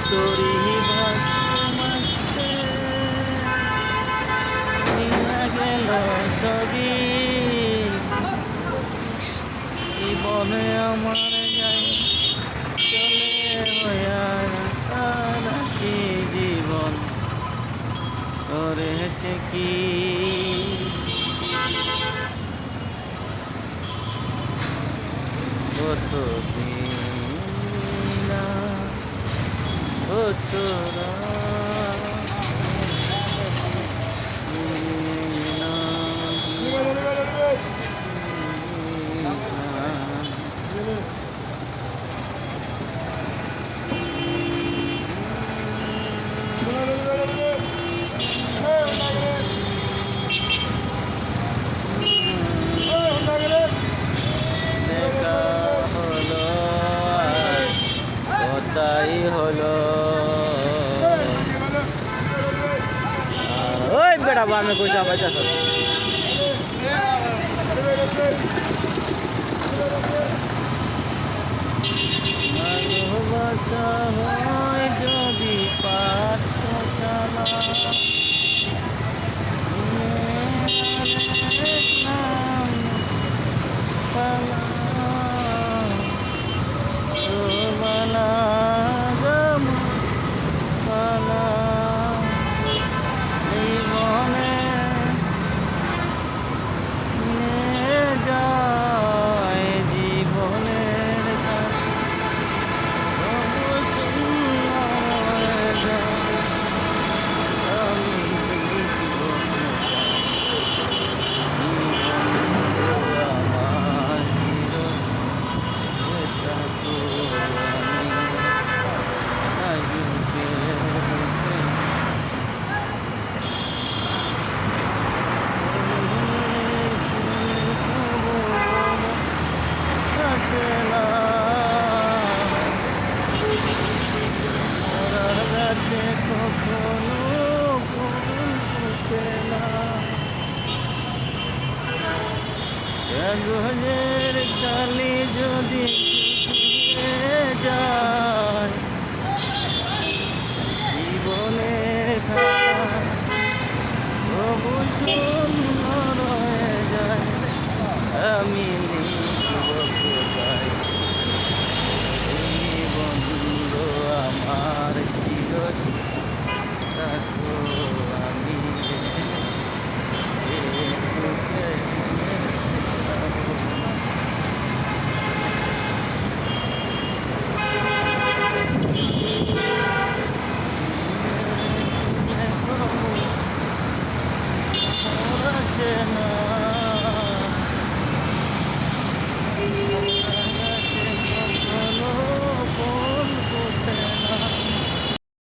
তোরি ভাসতে গেল ছবি জীবনে আমার যাই চলে হয়ারাকি জীবন করেছে কি কত দিন তোরা দেখা হলো কোথায় হলো ওই বেটা বামে কই যা বাইতা ভালোবাসা হয় যদি পাত্র চালা গজের কালি যদি